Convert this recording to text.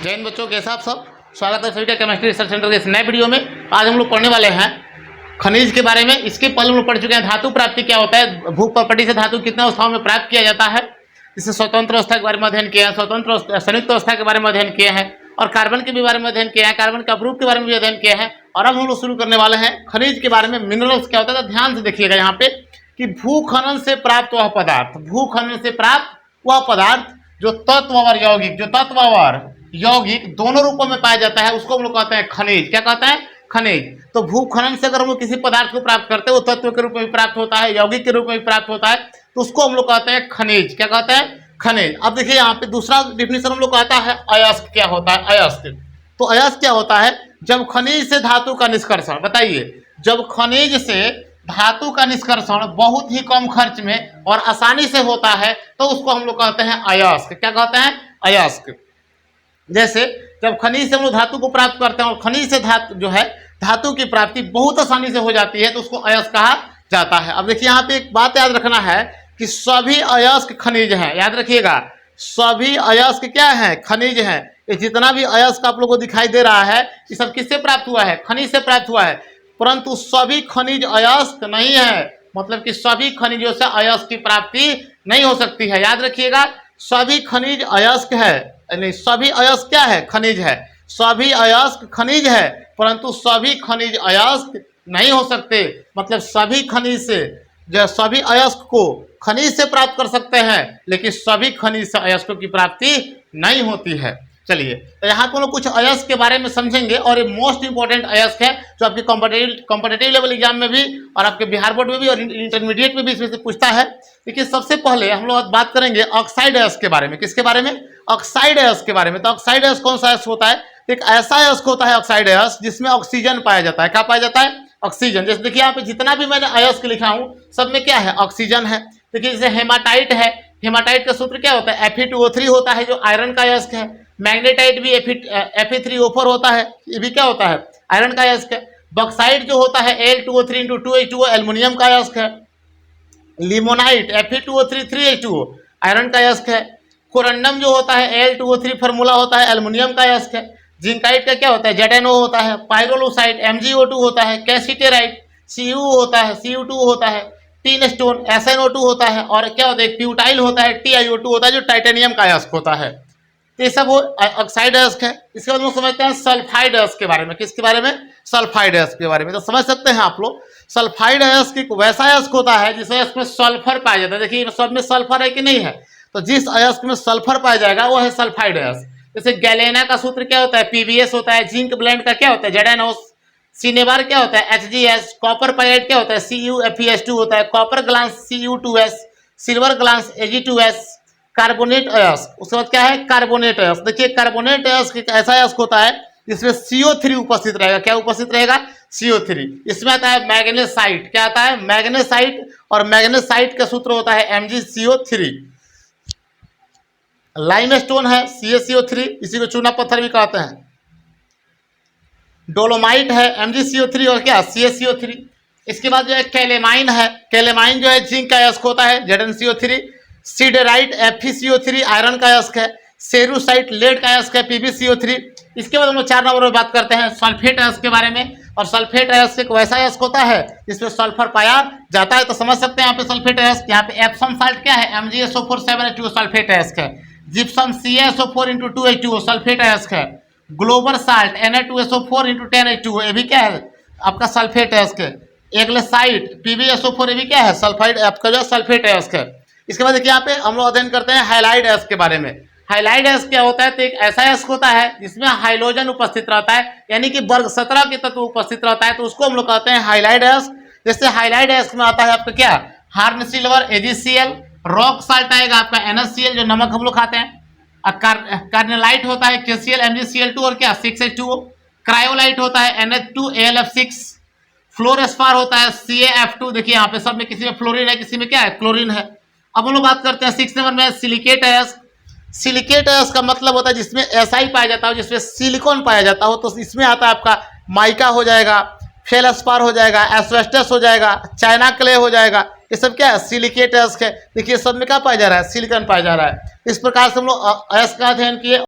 जय हिंद बच्चों, कैसा आप सब। स्वागत है सभी का केमिस्ट्री रिसर्च सेंटर के इस नए वीडियो में। आज हम लोग पढ़ने वाले हैं खनिज के बारे में। इसके पहले हम लोग पढ़ चुके हैं धातु प्राप्ति क्या होता है, भूख प्रॉपर्टी से धातु कितना अवस्थाओं में प्राप्त किया जाता है। इससे स्वतंत्र अवस्था के बारे में अध्ययन किया है, स्वतंत्र संयुक्त अवस्था के बारे में अध्ययन किए हैं और कार्बन के भी बारे में अध्ययन किया है, कार्बन के अपरूप के बारे में भी अध्ययन किया है। और अब हम लोग शुरू करने वाले हैं खनिज के बारे में। मिनरल्स क्या होता है, तो ध्यान से देखिएगा यहाँ पे कि भूखनन से प्राप्त वह पदार्थ, भूखनन से प्राप्त वह पदार्थ जो तत्ववर यौगिक, जो तत्ववर यौगिक दोनों रूपों में पाया जाता है, उसको हम लोग कहते हैं खनिज। क्या कहते हैं, खनिज। तो भूखनन से अगर हम लोग किसी पदार्थ को प्राप्त करते हैं, वो तत्व के रूप में भी प्राप्त होता है, यौगिक के रूप में भी प्राप्त होता है, तो उसको हम लोग कहते हैं खनिज। क्या कहते हैं, खनिज। अब देखिए यहाँ पे दूसरा डिफिनेशन हम लोग कहता है अयस्क। क्या होता है अयस्क, तो अयस्क क्या होता है, जब खनिज से धातु का निष्कर्षण, बताइए, जब खनिज से धातु का निष्कर्षण बहुत ही कम खर्च में और आसानी से होता है, तो उसको हम लोग कहते हैं अयस्क। क्या कहते हैं, अयस्क। जैसे जब खनिज से हम लोग धातु को प्राप्त करते हैं और खनिज से धातु जो है धातु की प्राप्ति बहुत आसानी से हो जाती है, तो उसको अयस्क कहा जाता है। अब देखिए यहाँ पे एक बात याद रखना है कि सभी अयस्क खनिज हैं। याद रखिएगा, सभी अयस्क क्या है, खनिज हैं। ये जितना भी अयस्क आप लोगों को दिखाई दे रहा है, ये सब किससे प्राप्त हुआ है, खनिज से प्राप्त हुआ है। परंतु सभी खनिज अयस्क नहीं है, मतलब कि सभी खनिजों से अयस्क की प्राप्ति नहीं हो सकती है। याद रखिएगा, सभी खनिज अयस्क है, नहीं, सभी अयस्क क्या है, खनिज है। सभी अयस्क खनिज है, परंतु सभी खनिज अयस्क नहीं हो सकते। मतलब सभी खनिज से, जो सभी अयस्क को खनिज से प्राप्त कर सकते हैं, लेकिन सभी खनिज से अयस्कों की प्राप्ति नहीं होती है। चलिए, तो यहाँ पर लोग कुछ अयस्क के बारे में समझेंगे और ये मोस्ट इंपॉर्टेंट अयस्क है जो आपके कॉम्पिटेटिव लेवल एग्जाम में भी और आपके बिहार बोर्ड में भी और इंटरमीडिएट में भी इसमें से पूछता है। देखिए, सबसे पहले हम लोग बात करेंगे ऑक्साइड अयस्क के बारे में। किसके बारे में, ऑक्साइड अयस्क के बारे में। तो ऑक्साइड अयस्क कौन सा अयस्क होता है, एक ऐसा अयस्क होता है ऑक्साइड अयस्क जिसमें ऑक्सीजन पाया जाता है। क्या पाया जाता है, ऑक्सीजन। जैसे देखिए यहाँ पे जितना भी मैंने अयस्क लिखा हूँ, सब में क्या है, ऑक्सीजन है। देखिए जैसे हेमाटाइट है, हेमाटाइट का सूत्र क्या होता है, Fe2O3 होता है, जो आयरन का अयस्क है। मैग्नेटाइट भी Fe3O4 होता है, ये भी क्या होता है, आयरन का अयस्क है। बॉक्साइट जो होता है Al2O3 × 2H2O, एल्युमिनियम का अयस्क है। लिमोनाइट Fe2O3 3H2O, आयरन का अयस्क है। कोरंडम जो होता है Al2O3 फार्मूला होता है, एल्युमिनियम का अयस्क है। जिंकाइट का क्या होता है, ZnO होता है। पायरोलुसाइट MgO2 होता है। कैसिटेराइट Cu होता है, Cu2 होता है। टीन स्टोन SnO2 होता है। और क्या होता है, प्यूटाइल होता है, TiO2 होता है, जो टाइटेनियम का अयस्क होता है। तो ये सब वो ऑक्साइड अयस्क है। इसके बाद हम समझते हैं सल्फाइड अयस्क के बारे में। किसके बारे में, सल्फाइड अयस्क के बारे में। तो समझ सकते हैं आप लोग, सल्फाइड अयस्क एक वैसा अयस्क होता है जिस अयस्क में सल्फर पाया जाता है। देखिए सब में सल्फर है कि नहीं है, तो जिस अयस्क में सल्फर पाया जाएगा वो है सल्फाइड अयस्क। जैसे गैलेना का सूत्र क्या होता है, PbS होता है। जिंक ब्लेंड का क्या होता है, ZnO। सिनेबार क्या होता है, HgS। कॉपर पायराइड क्या होता है, CuFeS2 होता है। Copper glass Cu2S। Silver glass Ag2S। Carbonate अयस्क, उसके बाद क्या है, कार्बोनेट अयस्क। देखिए कार्बोनेट अयस्क एक ऐसा अयस्क होता है जिसमें CO3 उपस्थित रहेगा। क्या उपस्थित रहेगा, CO3। इसमें आता है मैग्नेसाइट। क्या आता है, मैग्नेसाइट। और मैग्नेसाइट का सूत्र होता है MgCO3। लाइमस्टोन है CaCO3, इसी को चूना पत्थर भी कहते हैं। डोलोमाइट है MgCO3 और क्या, CaCO3। इसके बाद जो है कैलेमाइन है, कैलेमाइन जो है जिंक का अयस्क होता है, ZnCO3। सीडेराइट FeCO3, आयरन का अयस्क है। सेरुसाइट लेड का अयस्क है, PbCO3। इसके बाद हम लोग 4 नंबर में बात करते हैं सल्फेट अयस्क के बारे में। और सल्फेट अयस्क एक वैसा अयस्क होता है जिसमें सल्फर पाया जाता है। तो समझ सकते हैं यहाँ पे सल्फेट अयस्क। यहाँ पे एप्सम साल्ट क्या है, MgSO4 7H2O सल्फेट अयस्क है। जिप्सम CaSO4 × 2H2O सल्फेट अयस्क है। ग्लोबल साल्ट Na2SO4 × 10H2O, ये भी क्या है, आपका सल्फेट अयस्क है। एग्लेसाइट PbSO4, ये भी क्या है, सल्फाइड आपका जो सल्फेट अयस्क है। इसके बाद देखिए यहाँ पे हम लोग अध्ययन करते हैं हाइलाइड अयस्क के बारे में। हाइलाइड अयस्क क्या होता है, तो एक ऐसा अयस्क होता है जिसमें हाइड्रोजन उपस्थित रहता है, यानी कि वर्ग 17 के तत्व उपस्थित रहता है, तो उसको हम लोग कहते हैं हाइलाइड अयस्क। जैसे हाइलाइड अयस्क में आता है आपका क्या, horn silver AgCl। Rock salt आएगा आपका NaCl, जो नमक हम लोग खाते हैं। कार्नेलाइट होता है KCl MgCl2 और क्या 6H2O। क्रायोलाइट होता है NH2AlF6। फ्लोरेस्पार होता है CaF2। देखिए यहाँ पे सब में किसी में फ्लोरीन है, किसी में क्या है, क्लोरीन है। अब हम लोग बात करते हैं 6 नंबर में सिलिकेट अयस्क। सिलिकेट अयस्क का मतलब होता है जिसमें SI पाया जाता हो, जिसमें सिलिकॉन पाया जाता हो। तो इसमें आता है आपका माइका हो जाएगा, फेलस्पार हो जाएगा, एस्बेस्टस हो जाएगा, चाइना क्ले हो जाएगा। ये सब क्या है, सिलिकेट अयस्क है। देखिए सब में क्या पाया जा रहा है, सिलिकॉन पाया जा रहा है। इस प्रकार से हम लोग अयस्क का अध्ययन किए।